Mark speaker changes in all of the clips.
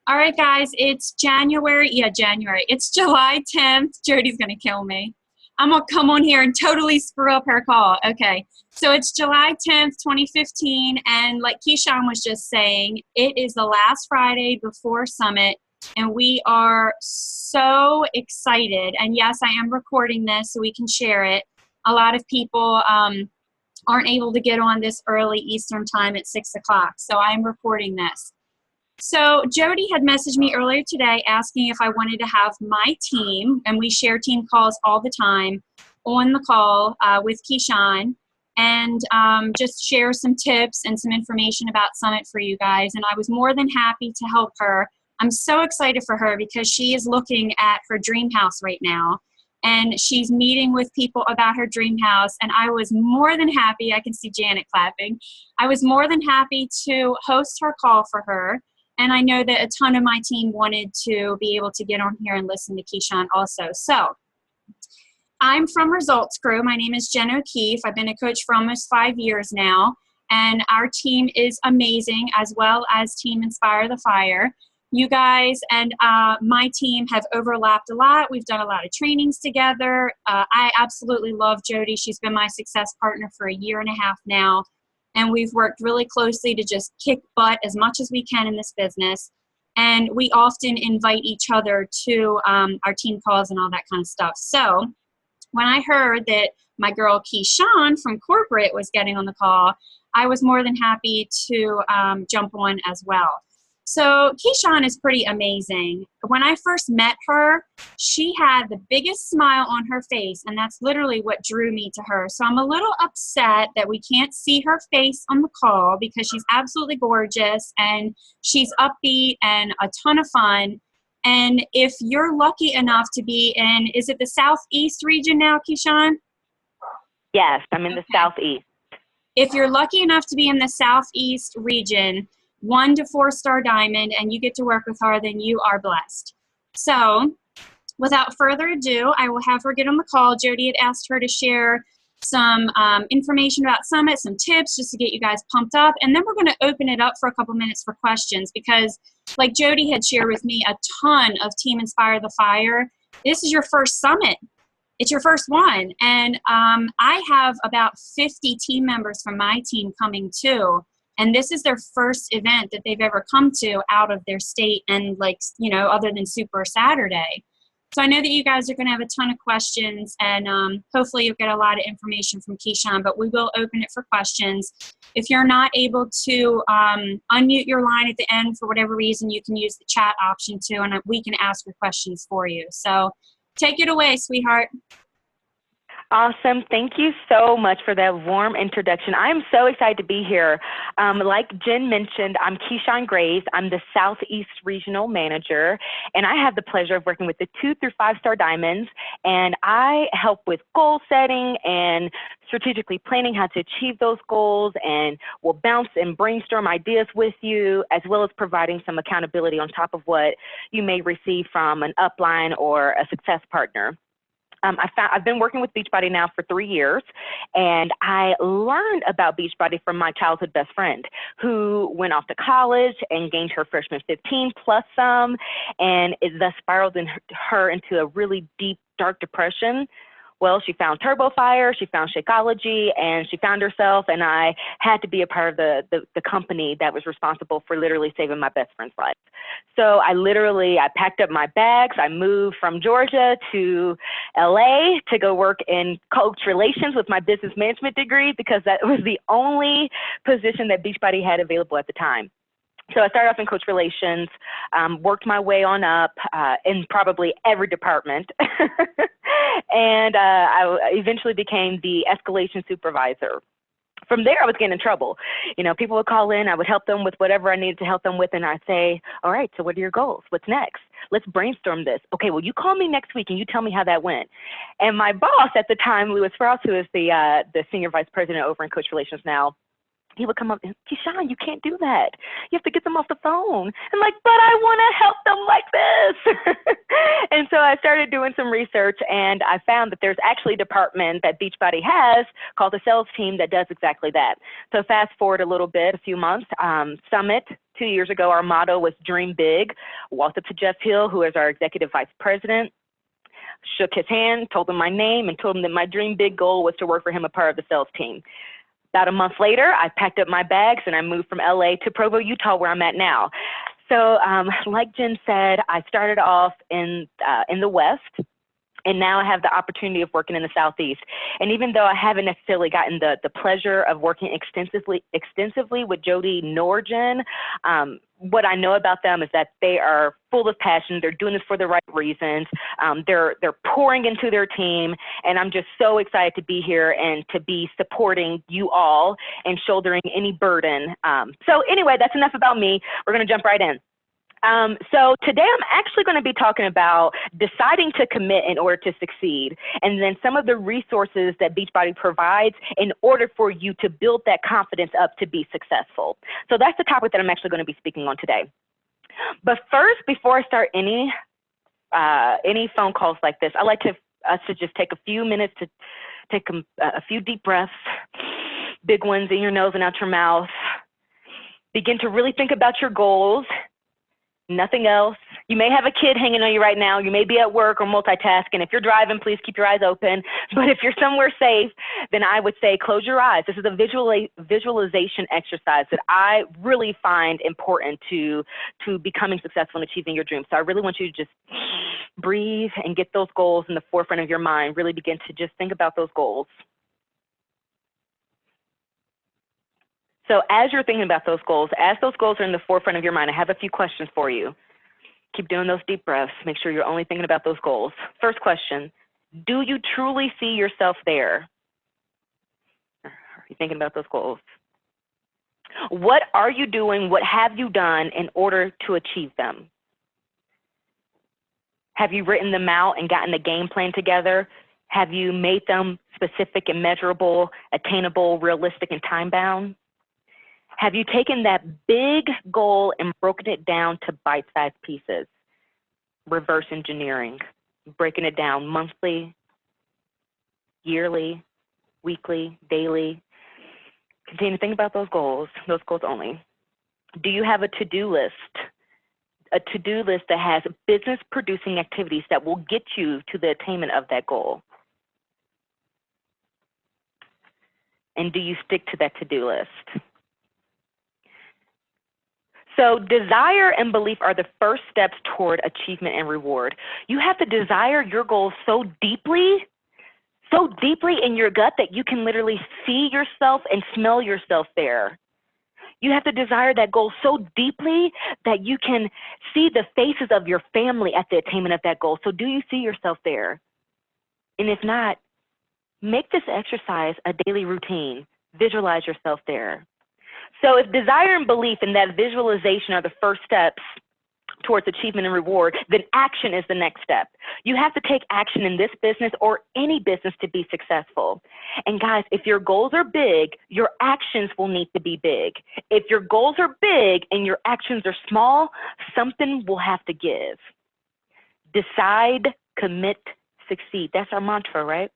Speaker 1: All right, guys, it's January. Yeah, January. It's July 10th. Jody's going to kill me. I'm going to come on here and totally screw up her call. Okay, so it's July 10th, 2015, and like Keichun was just saying, it is the last Friday before Summit, and we are so excited. And yes, I am recording this so we can share it. A lot of people aren't able to get on this early Eastern time at 6 o'clock, so I am recording this. So Jody had messaged me earlier today asking if I wanted to have my team, and we share team calls all the time, on the call with Keichun and just share some tips and some information about Summit for you guys. And I was more than happy to help her. I'm so excited for her because she is looking at her dream house right now. And she's meeting with people about her dream house. And I was more than happy. I can see Janet clapping. I was more than happy to host her call for her. And I know that a ton of my team wanted to be able to get on here and listen to Keichun also. So I'm from Results Crew. My name is Jen O'Keefe. I've been a coach for almost 5 years now. And our team is amazing, as well as Team Inspire the Fire. You guys and my team have overlapped a lot. We've done a lot of trainings together. I absolutely love Jody. She's been my success partner for 1.5 years now. And we've worked really closely to just kick butt as much as we can in this business. And we often invite each other to our team calls and all that kind of stuff. So when I heard that my girl Keichun from corporate was getting on the call, I was more than happy to jump on as well. So Keichun is pretty amazing. When I first met her, she had the biggest smile on her face, and that's literally what drew me to her. So I'm a little upset that we can't see her face on the call because she's absolutely gorgeous and she's upbeat and a ton of fun. And if you're lucky enough to be in, is it the Southeast region now, Keichun?
Speaker 2: Yes, I'm in the Southeast.
Speaker 1: If you're lucky enough to be in the Southeast region, 1 to 4 star diamond, and you get to work with her, then you are blessed. So without further ado, I will have her get on the call. Jody had asked her to share some information about Summit, some tips just to get you guys pumped up. And then we're going to open it up for a couple minutes for questions because like Jody had shared with me a ton of Team Inspire the Fire. This is your first Summit. It's your first one. And I have about 50 team members from my team coming too. And this is their first event that they've ever come to out of their state and like, you know, other than Super Saturday. So I know that you guys are going to have a ton of questions and hopefully you'll get a lot of information from Keichun, but we will open it for questions. If you're not able to unmute your line at the end for whatever reason, you can use the chat option too, and we can ask your questions for you. So take it away, sweetheart.
Speaker 2: Awesome. Thank you so much for that warm introduction. I'm so excited to be here. Like Jen mentioned, I'm Keichun Graves. I'm the Southeast Regional Manager, and I have the pleasure of working with the 2 through 5 star diamonds, and I help with goal setting and strategically planning how to achieve those goals, and we'll bounce and brainstorm ideas with you, as well as providing some accountability on top of what you may receive from an upline or a success partner. I've been working with Beachbody now for 3 years, and I learned about Beachbody from my childhood best friend who went off to college and gained her freshman 15 plus some, and it thus spiraled her into a really deep, dark depression. Well, she found Turbo Fire, she found Shakeology, and she found herself, and I had to be a part of the company that was responsible for literally saving my best friend's life. So I packed up my bags, I moved from Georgia to LA to go work in coach relations with my business management degree because that was the only position that Beachbody had available at the time. So I started off in coach relations, worked my way on up in probably every department. And I eventually became the escalation supervisor. From there, I was getting in trouble. You know, people would call in, I would help them with whatever I needed to help them with, and I'd say, all right, so what are your goals? What's next? Let's brainstorm this. Okay, well, you call me next week and you tell me how that went. And my boss at the time, Louis Sprouse, who is the senior vice president over in coach relations now, he would come up and, Keichun, you can't do that. You have to get them off the phone. I'm like, but I want to help them like this. And so I started doing some research, and I found that there's actually a department that Beachbody has called the sales team that does exactly that. So fast forward a little bit, a few months, Summit 2 years ago, our motto was dream big. Walked up to Jeff Hill, who is our executive vice president, shook his hand, told him my name, and told him that my dream big goal was to work for him a part of the sales team. About a month later, I packed up my bags and I moved from LA to Provo, Utah, where I'm at now. So like Jen said, I started off in the West, and now I have the opportunity of working in the Southeast. And even though I haven't necessarily gotten the pleasure of working extensively with Jody nor Jen, what I know about them is that they are full of passion. They're doing this for the right reasons. They're pouring into their team, and I'm just so excited to be here and to be supporting you all and shouldering any burden. So anyway, that's enough about me. We're going to jump right in. So today I'm actually going to be talking about deciding to commit in order to succeed, and then some of the resources that Beachbody provides in order for you to build that confidence up to be successful. So that's the topic that I'm actually going to be speaking on today. But first, before I start any phone calls like this, I like us to just take a few minutes to take a few deep breaths, big ones in your nose and out your mouth. Begin to really think about your goals. Nothing else. You may have a kid hanging on you right now. You may be at work or multitasking. If you're driving, please keep your eyes open. But if you're somewhere safe, then I would say close your eyes. This is a visualization exercise that I really find important to becoming successful and achieving your dreams. So I really want you to just breathe and get those goals in the forefront of your mind. Really begin to just think about those goals. So as you're thinking about those goals, as those goals are in the forefront of your mind, I have a few questions for you. Keep doing those deep breaths. Make sure you're only thinking about those goals. First question, do you truly see yourself there? Are you thinking about those goals? What are you doing? What have you done in order to achieve them? Have you written them out and gotten the game plan together? Have you made them specific and measurable, attainable, realistic, and time-bound? Have you taken that big goal and broken it down to bite-sized pieces? Reverse engineering, breaking it down monthly, yearly, weekly, daily. Continue to think about those goals only. Do you have a to-do list? A to-do list that has business-producing activities that will get you to the attainment of that goal? And do you stick to that to-do list? So desire and belief are the first steps toward achievement and reward. You have to desire your goals so deeply in your gut that you can literally see yourself and smell yourself there. You have to desire that goal so deeply that you can see the faces of your family at the attainment of that goal. So do you see yourself there? And if not, make this exercise a daily routine. Visualize yourself there. So if desire and belief in that visualization are the first steps towards achievement and reward, then action is the next step. You have to take action in this business or any business to be successful. And guys, if your goals are big, your actions will need to be big. If your goals are big and your actions are small, something will have to give. Decide, commit, succeed. That's our mantra, right?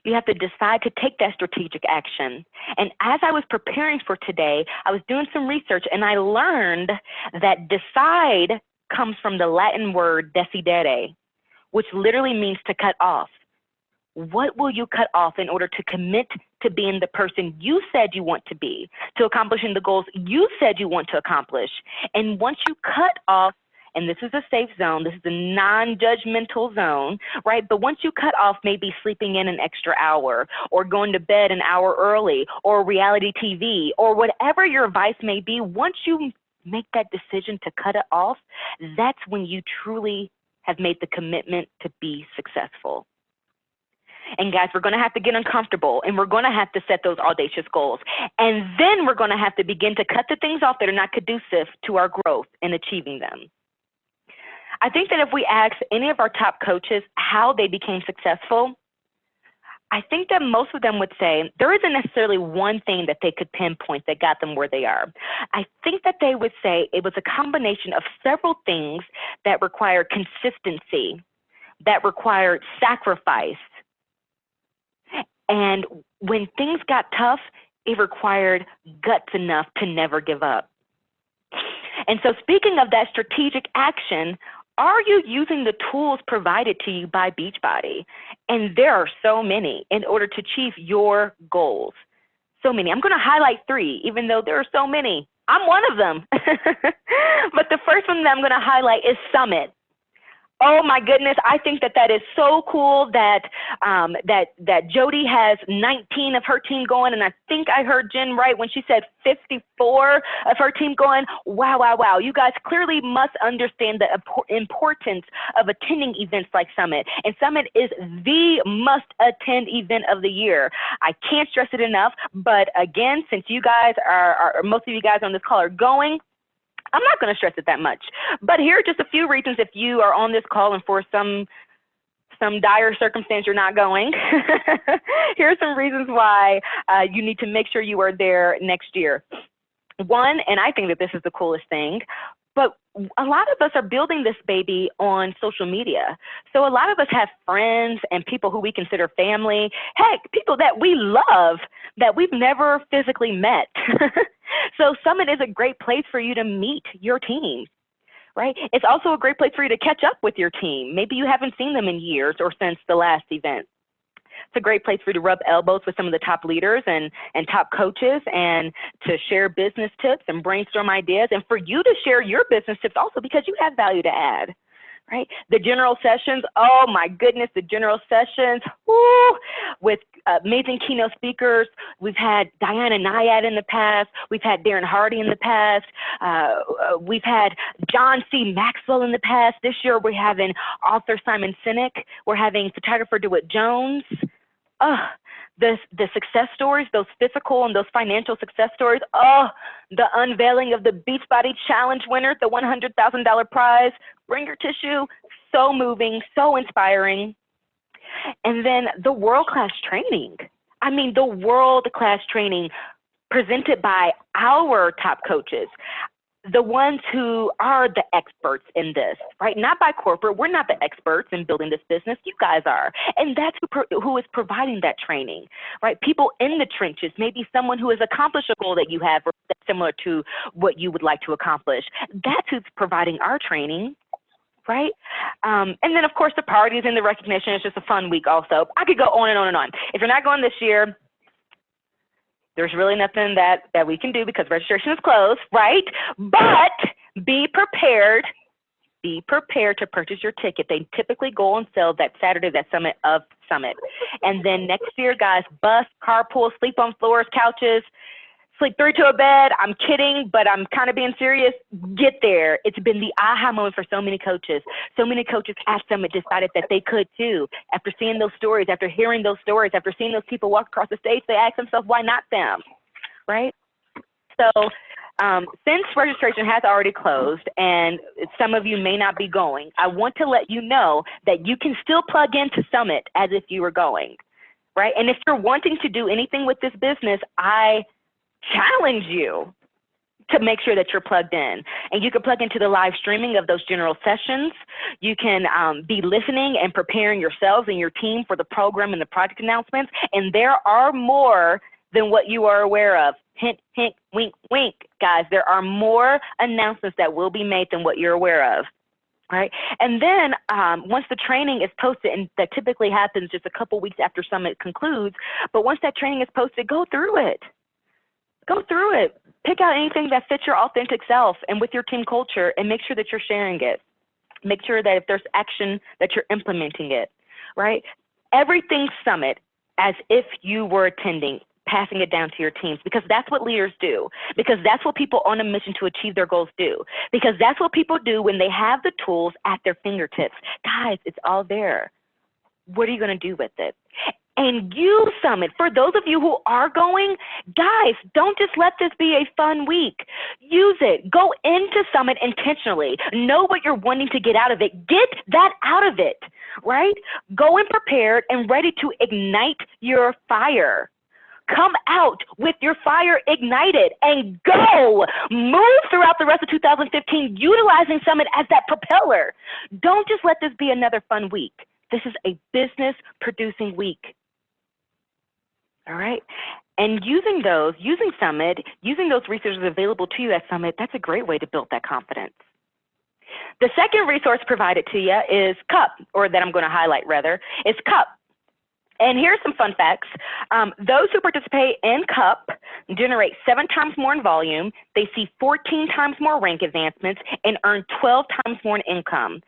Speaker 2: You have to decide to take that strategic action. And as I was preparing for today, I was doing some research and I learned that decide comes from the Latin word decidere, which literally means to cut off. What will you cut off in order to commit to being the person you said you want to be, to accomplishing the goals you said you want to accomplish? And once you cut off, and this is a safe zone, this is a non-judgmental zone, right? But once you cut off maybe sleeping in an extra hour or going to bed an hour early or reality TV or whatever your vice may be, once you make that decision to cut it off, that's when you truly have made the commitment to be successful. And guys, we're going to have to get uncomfortable and we're going to have to set those audacious goals. And then we're going to have to begin to cut the things off that are not conducive to our growth in achieving them. I think that if we ask any of our top coaches how they became successful, I think that most of them would say there isn't necessarily one thing that they could pinpoint that got them where they are. I think that they would say it was a combination of several things that required consistency, that required sacrifice. And when things got tough, it required guts enough to never give up. And so speaking of that strategic action, are you using the tools provided to you by Beachbody? And there are so many in order to achieve your goals. So many. I'm going to highlight 3, even though there are so many. I'm one of them. But the first one that I'm going to highlight is Summit. Oh my goodness, I think that is so cool that that Jody has 19 of her team going, and I think I heard Jen right when she said 54 of her team going. Wow, wow, wow. You guys clearly must understand the importance of attending events like Summit. And Summit is the must-attend event of the year. I can't stress it enough, but again, since you guys are most of you guys on this call are going, I'm not going to stress it that much, but here are just a few reasons if you are on this call and for some dire circumstance you're not going. Here are some reasons why you need to make sure you are there next year. One, and I think that this is the coolest thing, but a lot of us are building this baby on social media. So a lot of us have friends and people who we consider family, heck, people that we love that we've never physically met. So Summit is a great place for you to meet your team, right? It's also a great place for you to catch up with your team. Maybe you haven't seen them in years or since the last event. It's a great place for you to rub elbows with some of the top leaders and top coaches and to share business tips and brainstorm ideas, and for you to share your business tips also because you have value to add, right? The general sessions, oh my goodness, the general sessions, woo, with amazing keynote speakers. We've had Diana Nyad in the past. We've had Darren Hardy in the past. We've had John C. Maxwell in the past. This year we're having author Simon Sinek. We're having photographer DeWitt Jones. The success stories, those physical and those financial success stories. Oh, the unveiling of the Beachbody Challenge winner, the $100,000 prize. Bring your tissue. So moving, so inspiring. And then the world-class training. I mean, the world-class training presented by our top coaches, the ones who are the experts in this, right? Not by corporate. We're not the experts in building this business. You guys are. And that's who is providing that training, right? People in the trenches, maybe someone who has accomplished a goal that you have or that's similar to what you would like to accomplish. That's who's providing our training. Right? And then, of course, the parties and the recognition is just a fun week also. I could go on and on and on. If you're not going this year, there's really nothing that we can do because registration is closed, right? But be prepared. Be prepared to purchase your ticket. They typically go on sale that Saturday, that Summit of Summit. And then next year, guys, bus, carpool, sleep on floors, couches, sleep 3 to a bed. I'm kidding, but I'm kind of being serious. Get there. It's been the aha moment for so many coaches. So many coaches at Summit decided that they could too. After seeing those stories, after hearing those stories, after seeing those people walk across the stage, they ask themselves, why not them? Right? So since registration has already closed and some of you may not be going, I want to let you know that you can still plug into Summit as if you were going. Right? And if you're wanting to do anything with this business, I challenge you to make sure that you're plugged in. And you can plug into the live streaming of those general sessions. You can be listening and preparing yourselves and your team for the program and the project announcements. And there are more than what you are aware of. Hint, hint, wink, wink, guys. There are more announcements that will be made than what you're aware of. Right. And then once the training is posted, and that typically happens just a couple weeks after Summit concludes, but once that training is posted, go through it. Go through it. Pick out anything that fits your authentic self and with your team culture and make sure that you're sharing it. Make sure that if there's action that you're implementing it, right? Everything Summit as if you were attending, passing it down to your teams because that's what leaders do, because that's what people on a mission to achieve their goals do, because that's what people do when they have the tools at their fingertips. Guys, it's all there. What are you going to do with it? And you, Summit, for those of you who are going, guys, don't just let this be a fun week. Use it. Go into Summit intentionally. Know what you're wanting to get out of it. Get that out of it, right? Go in prepared and ready to ignite your fire. Come out with your fire ignited and go. Move throughout the rest of 2015, utilizing Summit as that propeller. Don't just let this be another fun week. This is a business producing week. All right. And using Summit, using those resources available to you at Summit, that's a great way to build that confidence. The second resource provided to you is CUP, or that I'm going to highlight rather, is CUP. And here's some fun facts. Those who participate in CUP generate 7 times more in volume, they see 14 times more rank advancements, and earn 12 times more in income.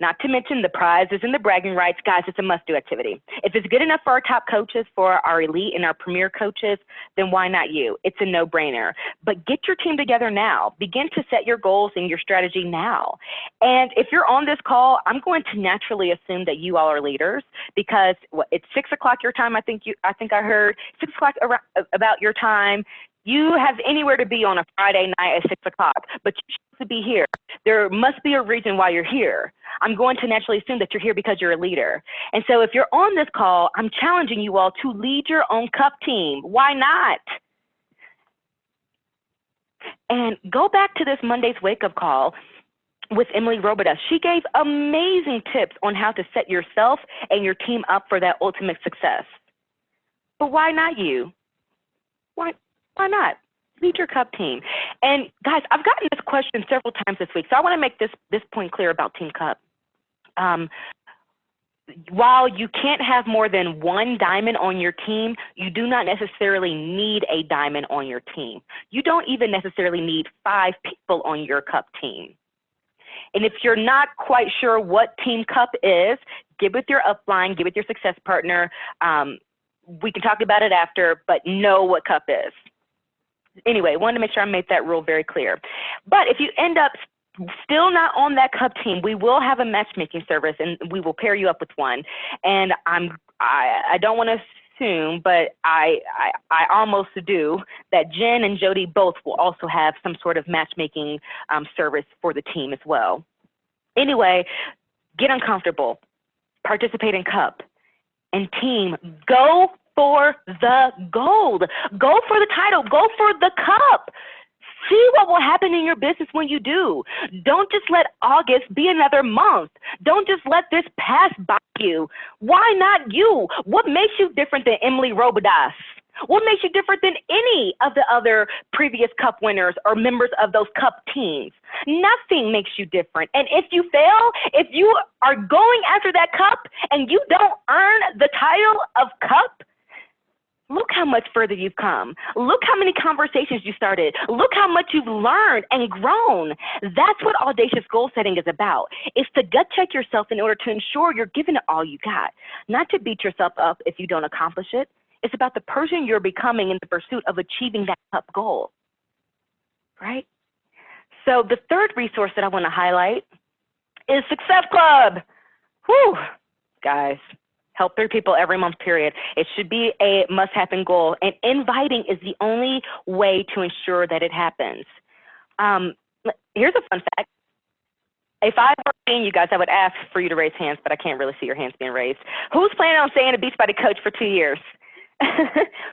Speaker 2: Not to mention the prizes and the bragging rights. Guys, it's a must-do activity. If it's good enough for our top coaches, for our elite and our premier coaches, then why not you? It's a no-brainer. But get your team together now. Begin to set your goals and your strategy now. And if you're on this call, I'm going to naturally assume that you all are leaders, because it's 6 o'clock your time. I think I heard 6 o'clock about your time. You have anywhere to be on a Friday night at 6 o'clock, but you choose to be here. There must be a reason why you're here. I'm going to naturally assume that you're here because you're a leader. And so if you're on this call, I'm challenging you all to lead your own CUP team. Why not? And go back to this Monday's wake-up call with Emily Robidas. She gave amazing tips on how to set yourself and your team up for that ultimate success. But why not you? Why not? Lead your CUP team. And guys, I've gotten this question several times this week, so I want to make this point clear about Team CUP. While you can't have more than 1 diamond on your team, you do not necessarily need a diamond on your team. You don't even necessarily need 5 people on your CUP team. And if you're not quite sure what Team CUP is, get with your upline, get with your success partner. We can talk about it after, but know what CUP is. Anyway, wanted to make sure I made that rule very clear. But if you end up still not on that CUP team, we will have a matchmaking service, and we will pair you up with one. And I don't want to assume, but I almost do, that Jen and Jody both will also have some sort of matchmaking service for the team as well. Anyway, get uncomfortable, participate in CUP, and team, go for the gold. Go for the title. Go for the cup. See what will happen in your business when you do. Don't just let August be another month. Don't just let this pass by you. Why not you? What makes you different than Emily Robidas? What makes you different than any of the other previous cup winners or members of those cup teams? Nothing makes you different. And if you fail, if you are going after that cup and you don't earn the title of cup, look how much further you've come. Look how many conversations you started. Look how much you've learned and grown. That's what audacious goal setting is about. It's to gut check yourself in order to ensure you're giving it all you got, not to beat yourself up if you don't accomplish it. It's about the person you're becoming in the pursuit of achieving that cup goal, right? So the third resource that I want to highlight is Success Club. Whew, guys. Help 3 people every month, period. It should be a must-happen goal, and inviting is the only way to ensure that it happens. Here's a fun fact. If I were seeing you guys, I would ask for you to raise hands, but I can't really see your hands being raised. Who's planning on staying a Beachbody coach for 2 years?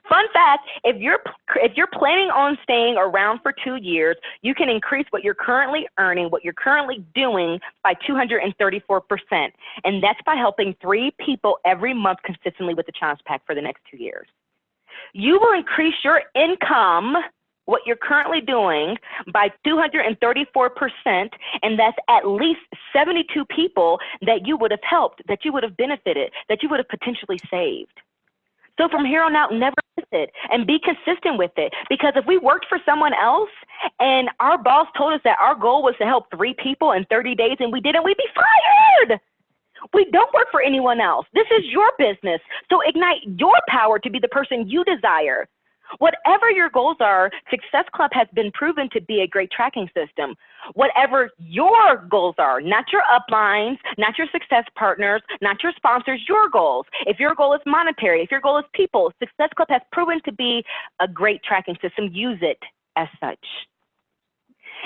Speaker 2: Fun fact, if you're planning on staying around for 2 years, you can increase what you're currently earning, what you're currently doing by 234%. And that's by helping 3 people every month consistently with the challenge pack for the next 2 years. You will increase your income, what you're currently doing, by 234%, and that's at least 72 people that you would have helped, that you would have benefited, that you would have potentially saved. So from here on out, never miss it and be consistent with it. Because if we worked for someone else and our boss told us that our goal was to help 3 people in 30 days and we didn't, we'd be fired. We don't work for anyone else. This is your business. So ignite your power to be the person you desire. Whatever your goals are, Success Club has been proven to be a great tracking system. Whatever your goals are, not your uplines, not your success partners, not your sponsors, your goals. If your goal is monetary, if your goal is people, Success Club has proven to be a great tracking system. Use it as such.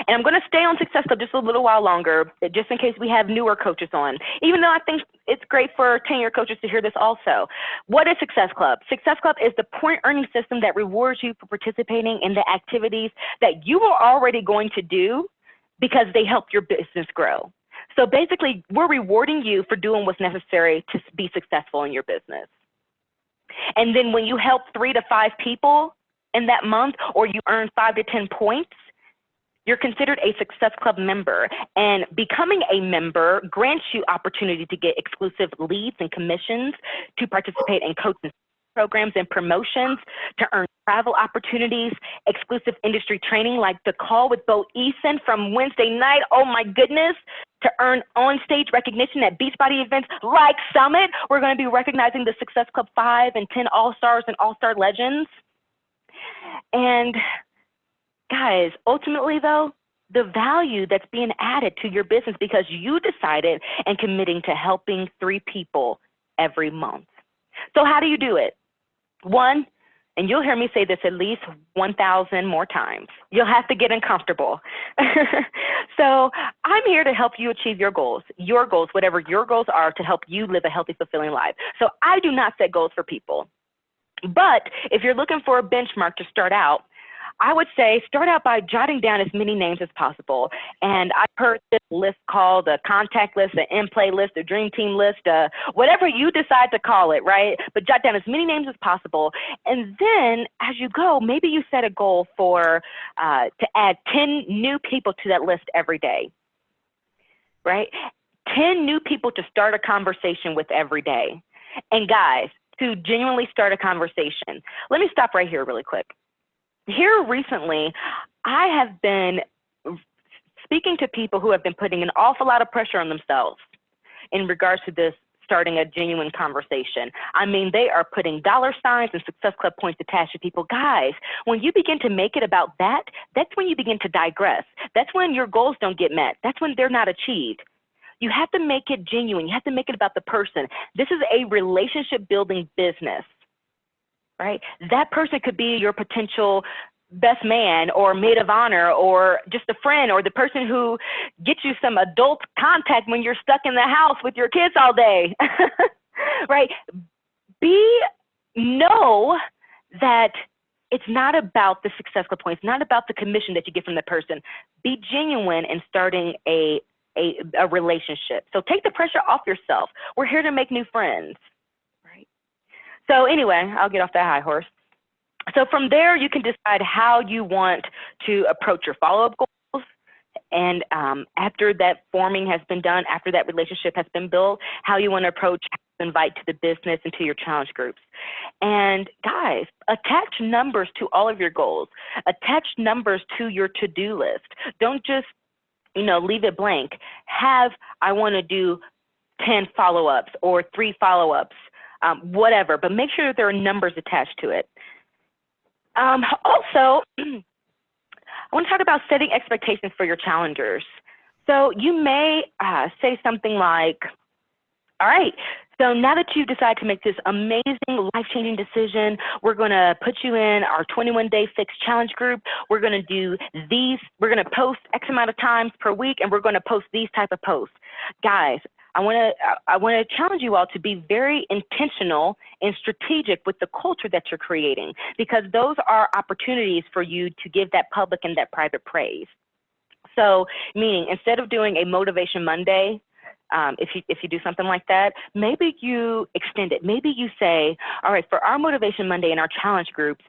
Speaker 2: And I'm going to stay on Success Club just a little while longer, just in case we have newer coaches on, even though I think it's great for tenured coaches to hear this also. What is Success Club? Success Club is the point earning system that rewards you for participating in the activities that you are already going to do because they help your business grow. So basically, we're rewarding you for doing what's necessary to be successful in your business. And then when you help 3 to 5 people in that month, or you earn 5 to 10 points, you're considered a Success Club member. And becoming a member grants you opportunity to get exclusive leads and commissions, to participate in coaching programs and promotions, to earn travel opportunities, exclusive industry training like the call with Bo Eason from Wednesday night. Oh my goodness. To earn on-stage recognition at Beachbody events like Summit. We're going to be recognizing the Success Club 5 and 10 All-Stars and All-Star Legends. And guys, ultimately though, the value that's being added to your business because you decided and committing to helping 3 people every month. So how do you do it? One, and you'll hear me say this at least 1,000 more times, you'll have to get uncomfortable. So I'm here to help you achieve your goals, whatever your goals are, to help you live a healthy, fulfilling life. So I do not set goals for people. But if you're looking for a benchmark to start out, I would say start out by jotting down as many names as possible. And I've heard this list called a contact list, an in-play list, a dream team list, whatever you decide to call it, right? But jot down as many names as possible. And then as you go, maybe you set a goal for to add 10 new people to that list every day, right? 10 new people to start a conversation with every day. And guys, to genuinely start a conversation, let me stop right here really quick. Here recently, I have been speaking to people who have been putting an awful lot of pressure on themselves in regards to this starting a genuine conversation. I mean, they are putting dollar signs and Success Club points attached to people. Guys, when you begin to make it about that, that's when you begin to digress. That's when your goals don't get met. That's when they're not achieved. You have to make it genuine. You have to make it about the person. This is a relationship building business. Right? That person could be your potential best man or maid of honor or just a friend or the person who gets you some adult contact when you're stuck in the house with your kids all day. Right? Know that it's not about the Success Club points, not about the commission that you get from the person. Be genuine in starting a relationship. So take the pressure off yourself. We're here to make new friends. So anyway, I'll get off that high horse. So from there, you can decide how you want to approach your follow-up goals. And after that forming has been done, after that relationship has been built, how you want to approach, invite to the business and to your challenge groups. And guys, attach numbers to all of your goals. Attach numbers to your to-do list. Don't just, leave it blank. I want to do 10 follow-ups or 3 follow-ups. Whatever, but make sure that there are numbers attached to it. Also, I want to talk about setting expectations for your challengers. So you may say something like, all right, so now that you've decided to make this amazing life-changing decision, we're going to put you in our 21-day fixed challenge group. We're going to do these, we're going to post X amount of times per week, and we're going to post these type of posts. Guys, I want to challenge you all to be very intentional and strategic with the culture that you're creating, because those are opportunities for you to give that public and that private praise. So meaning instead of doing a Motivation Monday, if you do something like that, maybe you extend it. Maybe you say, all right, for our Motivation Monday in our challenge groups,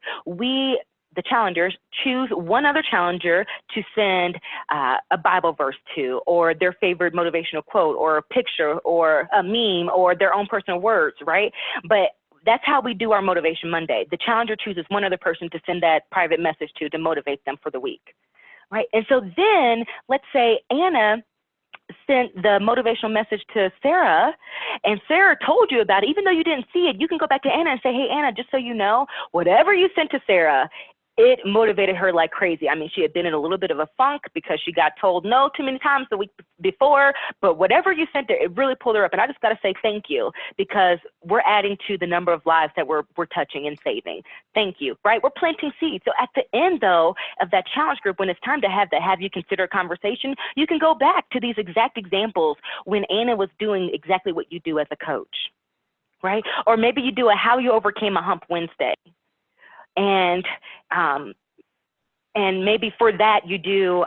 Speaker 2: the challengers choose one other challenger to send a Bible verse to, or their favorite motivational quote, or a picture, or a meme, or their own personal words, right? But that's how we do our Motivation Monday. The challenger chooses one other person to send that private message to motivate them for the week, right? And so then let's say Anna sent the motivational message to Sarah, and Sarah told you about it. Even though you didn't see it, you can go back to Anna and say, hey, Anna, just so you know, whatever you sent to Sarah, it motivated her like crazy. I mean, she had been in a little bit of a funk because she got told no too many times the week before, but whatever you sent her, it really pulled her up. And I just got to say thank you, because we're adding to the number of lives that we're touching and saving. Thank you, right? We're planting seeds. So at the end, though, of that challenge group, when it's time to have you consider a conversation, you can go back to these exact examples when Anna was doing exactly what you do as a coach, right? Or maybe you do a How You Overcame a Hump Wednesday. And maybe for that you do,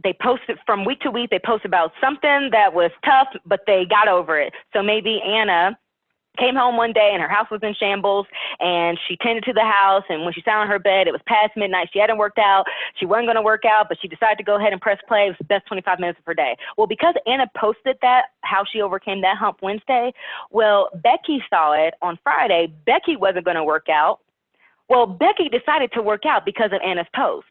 Speaker 2: they post it from week to week. They post about something that was tough, but they got over it. So maybe Anna came home one day and her house was in shambles, and she tended to the house, and when she sat on her bed, it was past midnight. She hadn't worked out. She wasn't going to work out, but she decided to go ahead and press play. It was the best 25 minutes of her day. Well, because Anna posted that, how she overcame that hump Wednesday, well, Becky saw it on Friday. Becky wasn't going to work out. Well, Becky decided to work out because of Anna's post.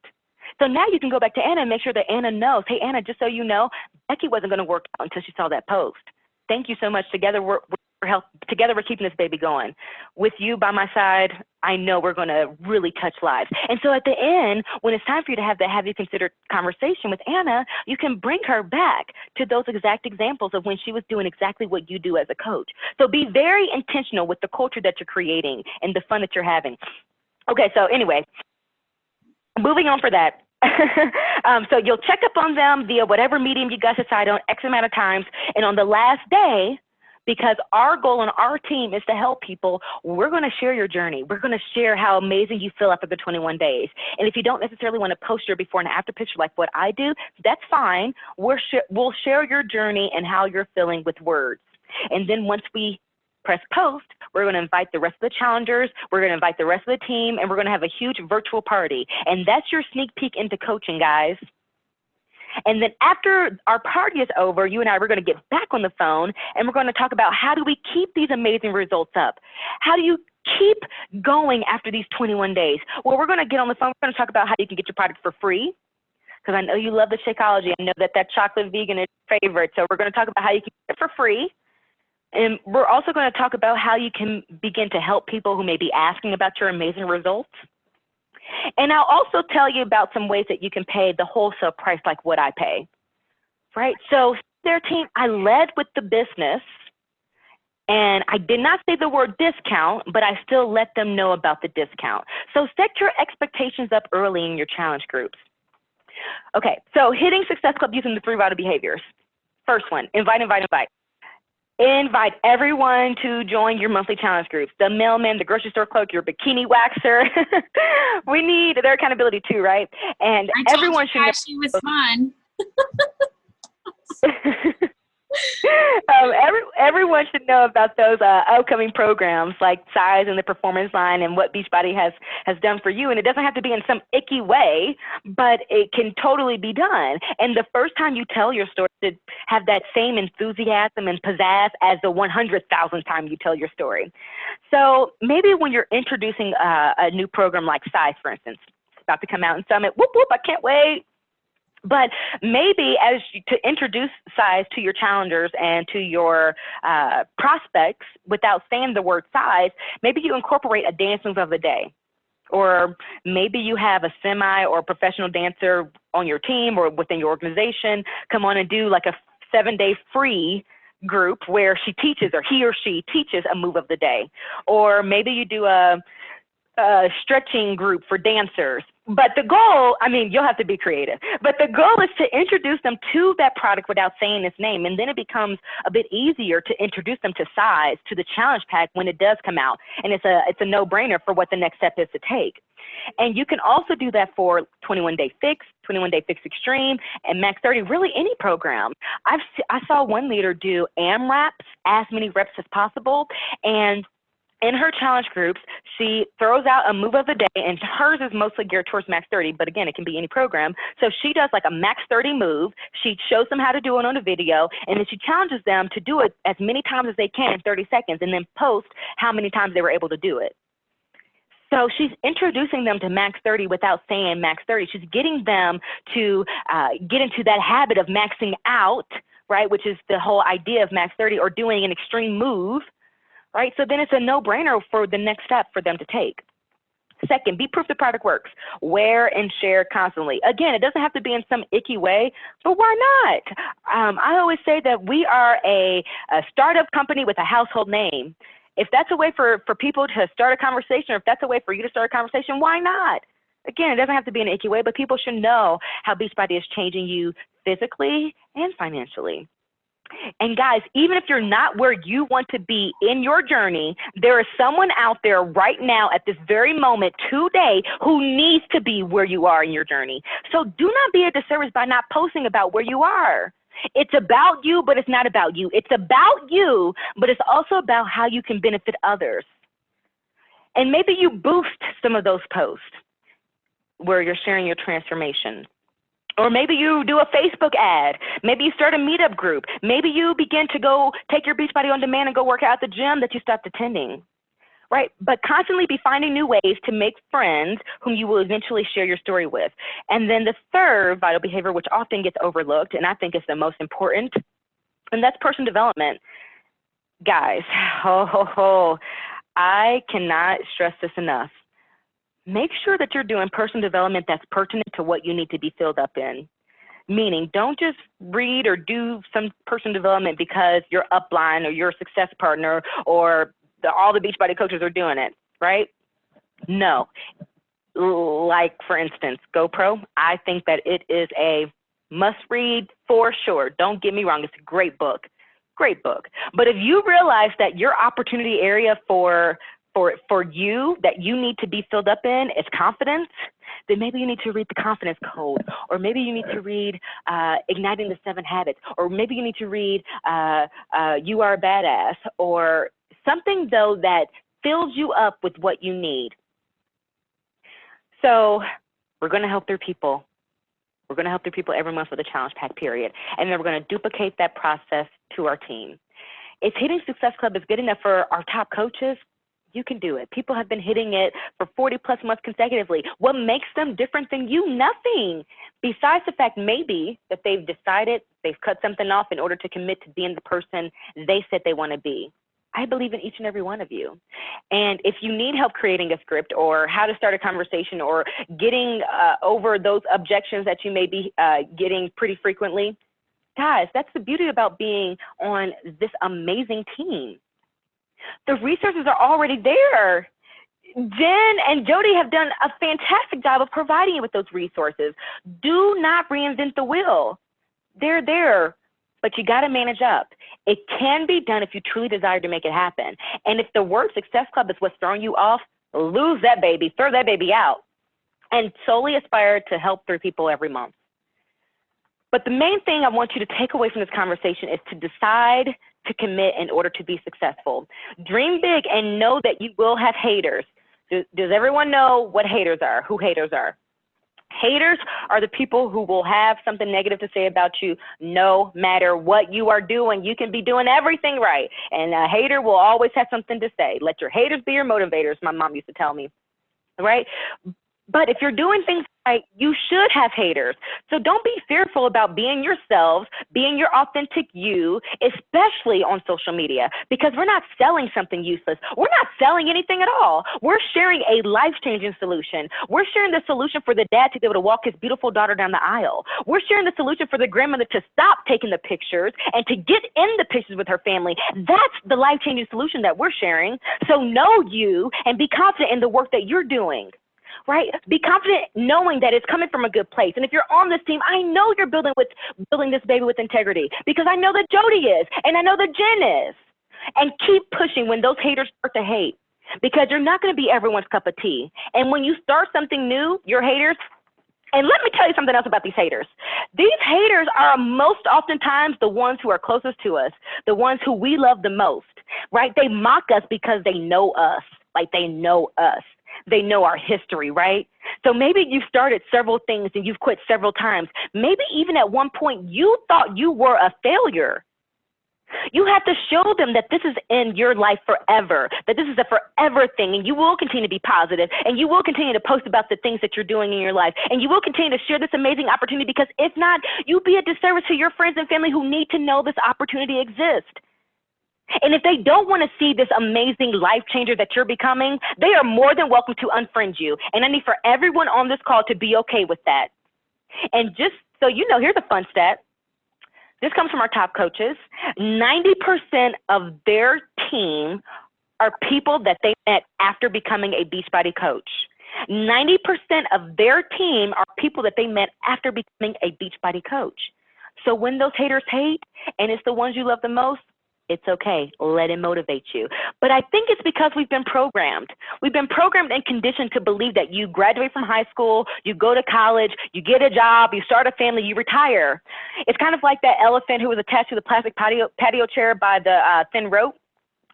Speaker 2: So now you can go back to Anna and make sure that Anna knows, hey, Anna, just so you know, Becky wasn't going to work out until she saw that post. Thank you so much. Together we're keeping this baby going. With you by my side, I know we're going to really touch lives. And so at the end, when it's time for you to have that have you considered conversation with Anna, you can bring her back to those exact examples of when she was doing exactly what you do as a coach. So be very intentional with the culture that you're creating and the fun that you're having. Okay, so anyway, moving on for that. So you'll check up on them via whatever medium you guys decide on X amount of times. And on the last day, because our goal on our team is to help people, we're going to share your journey. We're going to share how amazing you feel after the 21 days. And if you don't necessarily want to post your before and after picture like what I do, that's fine. We'll share your journey and how you're feeling with words. And then once we press post, we're going to invite the rest of the challengers, we're going to invite the rest of the team, and we're going to have a huge virtual party. And that's your sneak peek into coaching, guys. And then after our party is over, you and I, we're going to get back on the phone, and we're going to talk about how do we keep these amazing results up? How do you keep going after these 21 days? Well, we're going to get on the phone. We're going to talk about how you can get your product for free, because I know you love the Shakeology. I know that chocolate vegan is your favorite. So we're going to talk about how you can get it for free. And we're also going to talk about how you can begin to help people who may be asking about your amazing results. And I'll also tell you about some ways that you can pay the wholesale price like what I pay, right? So their team, I led with the business, and I did not say the word discount, but I still let them know about the discount. So set your expectations up early in your challenge groups. Okay, so hitting Success Club using the 3 vital behaviors. First one, invite, invite, invite. Invite everyone to join your monthly challenge groups. The mailman, the grocery store clerk, your bikini waxer. We need their accountability too, right? And everyone should know.
Speaker 1: She was fun.
Speaker 2: Everyone should know about those upcoming programs like Size and the Performance Line and what Beachbody has done for you. And it doesn't have to be in some icky way, but it can totally be done. And the first time you tell your story should have that same enthusiasm and pizzazz as the 100,000th time you tell your story. So maybe when you're introducing a new program like Size, for instance, it's about to come out in Summit, whoop, whoop, I can't wait. But maybe to introduce Size to your challengers and to your prospects without saying the word size, maybe you incorporate a dance move of the day. Or maybe you have a semi or professional dancer on your team or within your organization come on and do like a 7-day free group where he or she teaches a move of the day. Or maybe you do a stretching group for dancers. But the goal, I mean, you'll have to be creative, but the goal is to introduce them to that product without saying its name. And then it becomes a bit easier to introduce them to Size, to the challenge pack when it does come out. And it's a no-brainer for what the next step is to take. And you can also do that for 21-Day Fix, 21-Day Fix Extreme, and Max 30, really any program. I saw one leader do AMRAPs, as many reps as possible, and in her challenge groups, she throws out a move of the day, and hers is mostly geared towards Max 30, but again, it can be any program. So she does like a Max 30 move. She shows them how to do it on a video, and then she challenges them to do it as many times as they can in 30 seconds, and then post how many times they were able to do it. So she's introducing them to Max 30 without saying Max 30. She's getting them to get into that habit of maxing out, right, which is the whole idea of Max 30, or doing an extreme move. Right? So then it's a no-brainer for the next step for them to take. Second, be proof the product works. Wear and share constantly. Again, it doesn't have to be in some icky way, but why not? I always say that we are a startup company with a household name. If that's a way for people to start a conversation, or if that's a way for you to start a conversation, why not? Again, it doesn't have to be in an icky way, but people should know how Beachbody is changing you physically and financially. And guys, even if you're not where you want to be in your journey, there is someone out there right now at this very moment today who needs to be where you are in your journey. So do not be a disservice by not posting about where you are. It's about you, but it's not about you. It's about you, but it's also about how you can benefit others. And maybe you boost some of those posts where you're sharing your transformation. Or maybe you do a Facebook ad. Maybe you start a meetup group. Maybe you begin to go take your Beachbody on demand and go work out at the gym that you stopped attending, right? But constantly be finding new ways to make friends whom you will eventually share your story with. And then the third vital behavior, which often gets overlooked, and I think is the most important, and that's personal development. Guys, I cannot stress this enough. Make sure that you're doing personal development that's pertinent to what you need to be filled up in. Meaning, don't just read or do some personal development because your upline or your success partner or all the Beachbody coaches are doing it, right? No. Like, for instance, GoPro, I think that it is a must read for sure. Don't get me wrong, it's a great book. Great book. But if you realize that your opportunity area for you that you need to be filled up in is confidence, then maybe you need to read The Confidence Code, or maybe you need to read Igniting the 7 Habits, or maybe you need to read You Are a Badass, or something though that fills you up with what you need. So we're going to help their people. We're going to help their people every month with a challenge pack period. And then we're going to duplicate that process to our team. If hitting Success Club is good enough for our top coaches, you can do it. People have been hitting it for 40 plus months consecutively. What makes them different than you? Nothing. Besides the fact maybe that they've decided they've cut something off in order to commit to being the person they said they want to be. I believe in each and every one of you. And if you need help creating a script or how to start a conversation or getting over those objections that you may be getting pretty frequently, guys, that's the beauty about being on this amazing team. The resources are already there. Jen and Jody have done a fantastic job of providing you with those resources. Do not reinvent the wheel. They're there, but you got to manage up. It can be done if you truly desire to make it happen. And if the word Success Club is what's throwing you off, lose that baby, throw that baby out, and solely aspire to help 3 people every month. But the main thing I want you to take away from this conversation is to decide to commit in order to be successful. Dream big and know that you will have haters. Does everyone know what haters are? Who haters are? Haters are the people who will have something negative to say about you no matter what you are doing. You can be doing everything right, and a hater will always have something to say. Let your haters be your motivators, my mom used to tell me, right? But if you're doing things right, you should have haters. So don't be fearful about being yourselves, being your authentic you, especially on social media, because we're not selling something useless. We're not selling anything at all. We're sharing a life-changing solution. We're sharing the solution for the dad to be able to walk his beautiful daughter down the aisle. We're sharing the solution for the grandmother to stop taking the pictures and to get in the pictures with her family. That's the life-changing solution that we're sharing. So know you and be confident in the work that you're doing. Right? Be confident knowing that it's coming from a good place. And if you're on this team, I know you're building this baby with integrity, because I know that Jody is, and I know that Jen is. And keep pushing when those haters start to hate, because you're not going to be everyone's cup of tea. And when you start something new, your haters, and let me tell you something else about these haters. These haters are most oftentimes the ones who are closest to us, the ones who we love the most, right? They mock us because they know us, like they know us. They know our history, right? So maybe you've started several things and you've quit several times. Maybe even at one point you thought you were a failure. You have to show them that this is in your life forever, that this is a forever thing, and you will continue to be positive, and you will continue to post about the things that you're doing in your life, and you will continue to share this amazing opportunity, because if not, you'll be a disservice to your friends and family who need to know this opportunity exists. And if they don't want to see this amazing life changer that you're becoming, they are more than welcome to unfriend you. And I need for everyone on this call to be okay with that. And just so you know, here's a fun stat. This comes from our top coaches. 90% of their team are people that they met after becoming a Beachbody coach. 90% of their team are people that they met after becoming a Beachbody coach. So when those haters hate, and it's the ones you love the most, It's okay. Let him motivate you. But I think it's because we've been programmed. We've been programmed and conditioned to believe that you graduate from high school, you go to college, you get a job, you start a family, you retire. It's kind of like that elephant who was attached to the plastic patio chair by the thin rope.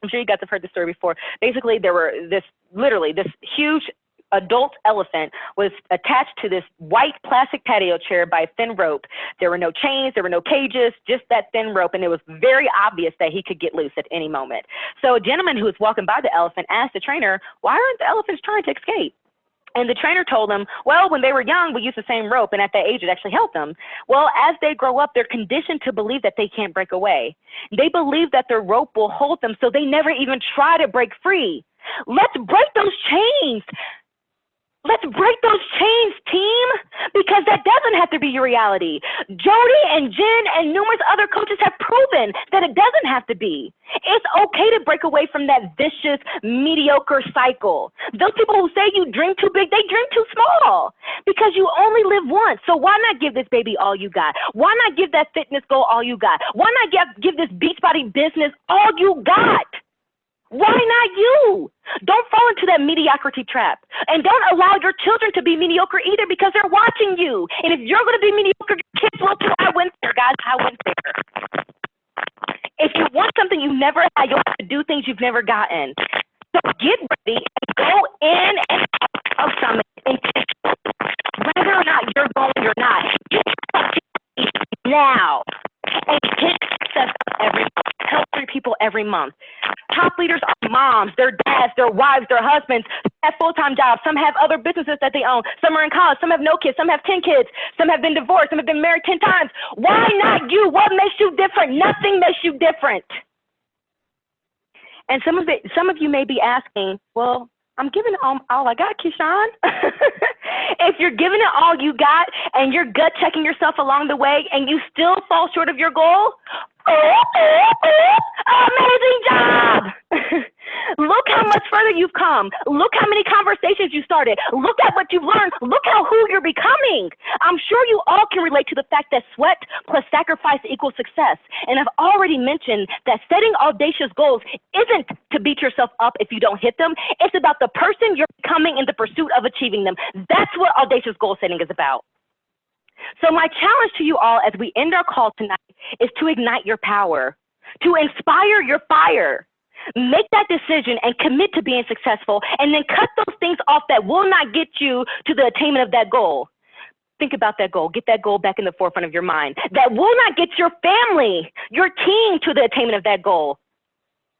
Speaker 2: I'm sure you guys have heard this story before. Basically, there were this huge adult elephant was attached to this white plastic patio chair by a thin rope. There were no chains, there were no cages, just that thin rope, and it was very obvious that he could get loose at any moment. So a gentleman who was walking by the elephant asked the trainer, why aren't the elephants trying to escape? And the trainer told him, well, when they were young, we used the same rope, and at that age, it actually helped them. Well, as they grow up, they're conditioned to believe that they can't break away. They believe that their rope will hold them, so they never even try to break free. Let's break those chains. Let's break those chains, team, because that doesn't have to be your reality. Jody and Jen and numerous other coaches have proven that it doesn't have to be. It's okay to break away from that vicious, mediocre cycle. Those people who say you dream too big, they dream too small because you only live once. So why not give this baby all you got? Why not give that fitness goal all you got? Why not give this Beachbody business all you got? Why not you? Don't fall into that mediocrity trap. And don't allow your children to be mediocre either because they're watching you. And if you're going to be mediocre, your kids will too. I went there, guys. I went there. If you want something you've never had, you'll have to do things you've never gotten. So get ready and go in and out of Summit intentionally. Whether or not you're going or not, get now. And get success every month. Help 3 people every month. Top leaders are moms, their dads, their wives, their husbands. Some have full-time jobs. Some have other businesses that they own. Some are in college. Some have no kids. Some have 10 kids. Some have been divorced. Some have been married 10 times. Why not you? What makes you different? Nothing makes you different. And some of you may be asking, well, I'm giving it all I got, Keichun. If you're giving it all you got and you're gut checking yourself along the way and you still fall short of your goal, amazing job. Look how much further you've come. Look how many conversations you started. Look at what you've learned. Look who you're becoming. I'm sure you all can relate to the fact that sweat plus sacrifice equals success. And I've already mentioned that setting audacious goals isn't to beat yourself up if you don't hit them. It's about the person you're becoming in the pursuit of achieving them. That's what audacious goal setting is about. So my challenge to you all as we end our call tonight is to ignite your power, to inspire your fire. Make that decision and commit to being successful, and then cut those things off that will not get you to the attainment of that goal. Think about that goal. Get that goal back in the forefront of your mind. That will not get your family, your team to the attainment of that goal.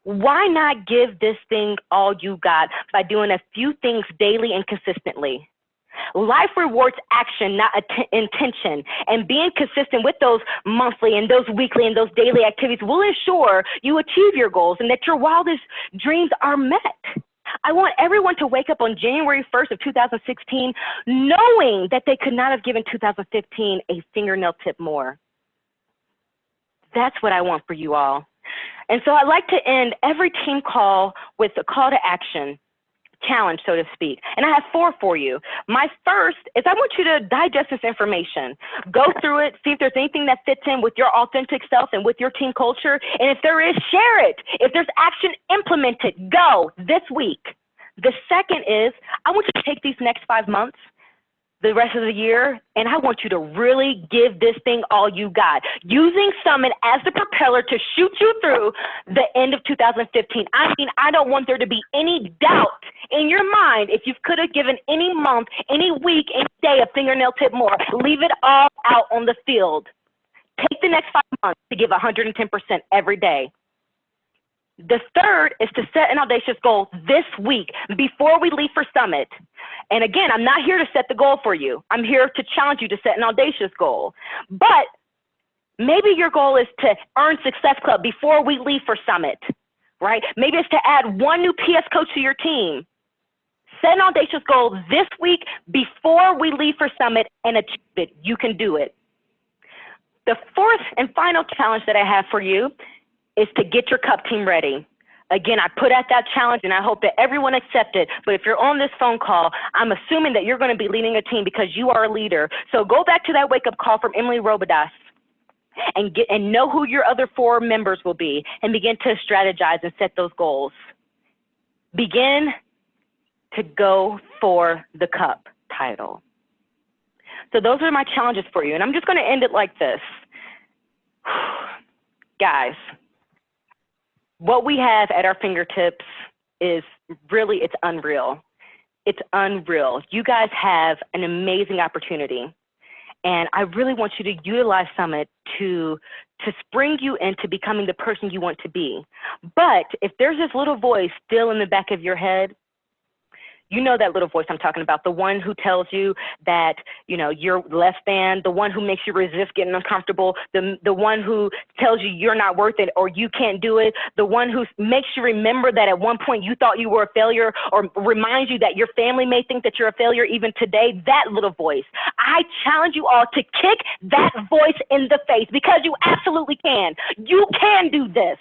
Speaker 2: Why not give this thing all you got by doing a few things daily and consistently? Life rewards action, not intention, and being consistent with those monthly and those weekly and those daily activities will ensure you achieve your goals and that your wildest dreams are met. I want everyone to wake up on January 1st of 2016 knowing that they could not have given 2015 a fingernail tip more. That's what I want for you all. And so I'd like to end every team call with a call to action. Challenge, so to speak. And I have 4 for you. My first is I want you to digest this information. Go through it, see if there's anything that fits in with your authentic self and with your team culture. And if there is, share it. If there's action, implement it. Go this week. The second is I want you to take these next 5 months, the rest of the year, and I want you to really give this thing all you got, using Summit as the propeller to shoot you through the end of 2015. I mean, I don't want there to be any doubt in your mind if you could have given any month, any week, any day a fingernail tip more. Leave it all out on the field. Take the next 5 months to give 110% every day. The third is to set an audacious goal this week before we leave for Summit. And again, I'm not here to set the goal for you. I'm here to challenge you to set an audacious goal. But maybe your goal is to earn Success Club before we leave for Summit, right? Maybe it's to add 1 new PS coach to your team. Set an audacious goal this week before we leave for Summit and achieve it. You can do it. The fourth and final challenge that I have for you is to get your cup team ready. Again, I put out that challenge and I hope that everyone accepts it. But if you're on this phone call, I'm assuming that you're going to be leading a team because you are a leader. So go back to that wake-up call from Emily Robidas. and know who your other 4 members will be and begin to strategize and set those goals. Begin to go for the cup title. So those are my challenges for you. And I'm just going to end it like this. Guys, what we have at our fingertips is really, it's unreal. It's unreal. You guys have an amazing opportunity. And I really want you to utilize Summit to spring you into becoming the person you want to be. But if there's this little voice still in the back of your head, you know that little voice I'm talking about, the one who tells you that, you know, you're less than, the one who makes you resist getting uncomfortable, the one who tells you you're not worth it or you can't do it, the one who makes you remember that at one point you thought you were a failure, or reminds you that your family may think that you're a failure even today, that little voice. I challenge you all to kick that voice in the face, because you absolutely can. You can do this.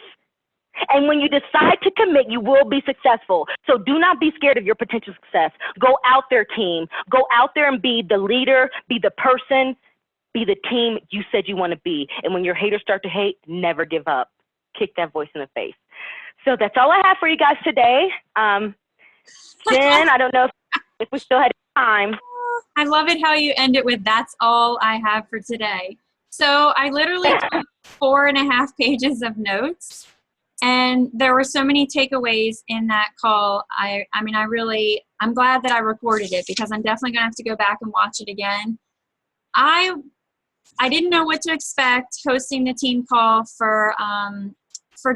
Speaker 2: And when you decide to commit, you will be successful. So do not be scared of your potential success. Go out there, team. Go out there and be the leader, be the person, be the team you said you want to be. And when your haters start to hate, never give up. Kick that voice in the face. So that's all I have for you guys today. Jen, I don't know if we still had time.
Speaker 1: I love it how you end it with, that's all I have for today. So I literally took 4.5 pages of notes. And there were so many takeaways in that call. I'm glad that I recorded it, because I'm definitely going to have to go back and watch it again. I didn't know what to expect hosting the team call for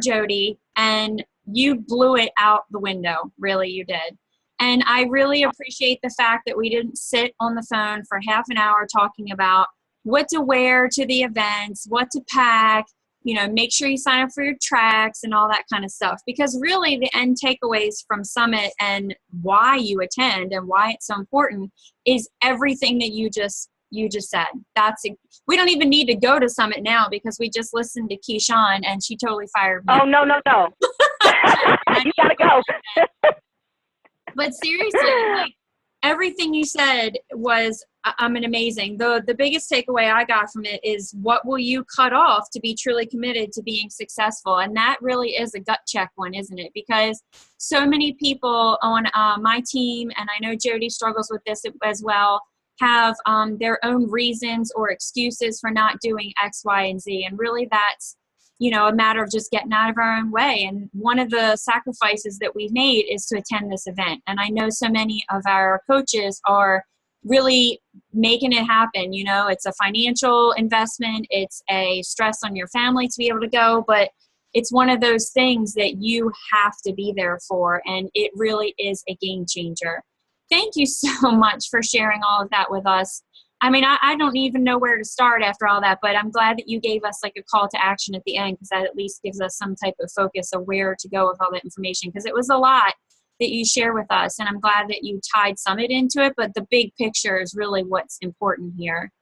Speaker 1: Jody, and you blew it out the window. Really, you did. And I really appreciate the fact that we didn't sit on the phone for half an hour talking about what to wear to the events, what to pack, you know, make sure you sign up for your tracks and all that kind of stuff. Because really the end takeaways from Summit and why you attend and why it's so important is everything that you just said. We don't even need to go to Summit now, because we just listened to Keichun and she totally fired me.
Speaker 2: Oh, no. You gotta go.
Speaker 1: But seriously, like, everything you said was, amazing. The biggest takeaway I got from it is, what will you cut off to be truly committed to being successful? And that really is a gut check one, isn't it? Because so many people on my team, and I know Jody struggles with this as well, have their own reasons or excuses for not doing X, Y, and Z. And really that's, you know, a matter of just getting out of our own way. And one of the sacrifices that we've made is to attend this event. And I know so many of our coaches are really making it happen. You know, it's a financial investment. It's a stress on your family to be able to go, but it's one of those things that you have to be there for. And it really is a game changer. Thank you so much for sharing all of that with us. I mean, I don't even know where to start after all that, but I'm glad that you gave us like a call to action at the end, because that at least gives us some type of focus of where to go with all that information, because it was a lot that you share with us. And I'm glad that you tied Summit into it, but the big picture is really what's important here.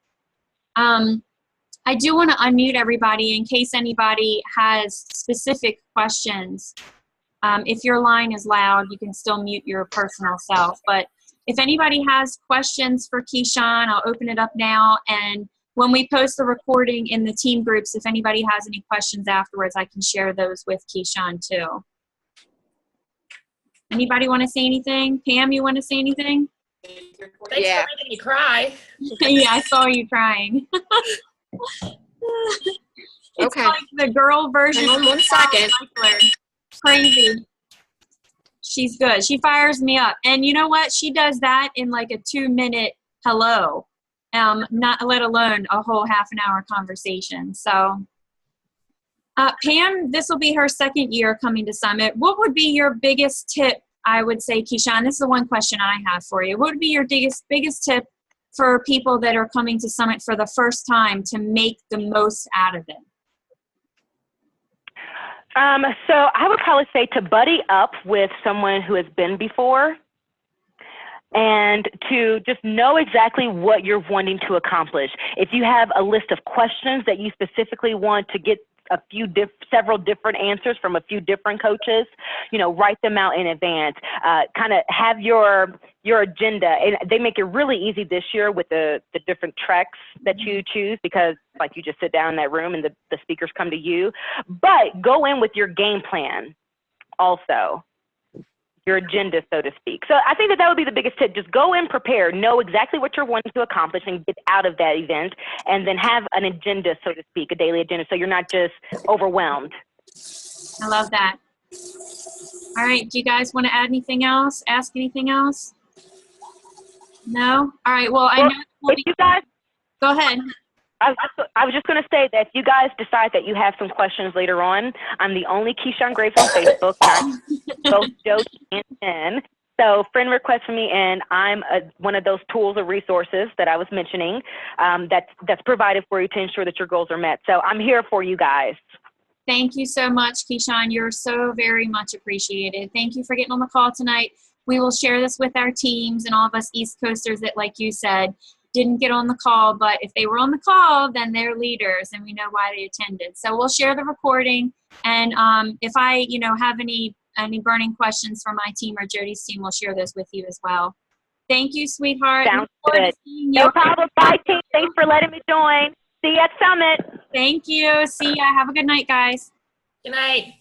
Speaker 1: I do want to unmute everybody in case anybody has specific questions. If your line is loud, you can still mute your personal self. But if anybody has questions for Keichun, I'll open it up now. And when we post the recording in the team groups, if anybody has any questions afterwards, I can share those with Keichun too. Anybody want to say anything? Pam, you want to say anything?
Speaker 3: Thanks for making me cry.
Speaker 1: Yeah, I saw you crying. It's
Speaker 3: Okay.
Speaker 1: like the girl version.
Speaker 3: Hang on one second.
Speaker 1: Crazy. She's good. She fires me up. And you know what? She does that in like a 2-minute hello, not let alone a whole half an hour conversation. So Pam, this will be her second year coming to Summit. What would be your biggest tip, I would say, Keichun? This is the one question I have for you. What would be your biggest tip for people that are coming to Summit for the first time to make the most out of it?
Speaker 2: So I would probably say to buddy up with someone who has been before, and to just know exactly what you're wanting to accomplish. If you have a list of questions that you specifically want to get several different answers from a few different coaches, write them out in advance. Kind of have your agenda, and they make it really easy this year with the different treks that you choose, because like you just sit down in that room and the speakers come to you. But go in with your game plan also, your agenda, so to speak. So I think that would be the biggest tip. Just go in prepared, know exactly what you're wanting to accomplish and get out of that event, and then have an agenda, so to speak, a daily agenda, so you're not just overwhelmed.
Speaker 1: I love that. All right, do you guys want to add anything else? Ask anything else? No? All right, well, I know
Speaker 2: if you guys,
Speaker 1: go ahead.
Speaker 2: I was just going to say that if you guys decide that you have some questions later on, I'm the only Keichun Graves on Facebook, not both Joe and Jen. So friend request for me, and I'm one of those tools or resources that I was mentioning that's provided for you to ensure that your goals are met. So I'm here for you guys.
Speaker 1: Thank you so much, Keichun. You're so very much appreciated. Thank you for getting on the call tonight. We will share this with our teams and all of us East Coasters that, like you said, didn't get on the call, but if they were on the call, then they're leaders and we know why they attended. So we'll share the recording, and if I, have any burning questions for my team or Jody's team, we'll share those with you as well. Thank you, sweetheart.
Speaker 2: Sounds good. No problem. Bye, team. Thanks for letting me join. See you at Summit.
Speaker 1: Thank you. See ya. Have a good night, guys.
Speaker 3: Good night.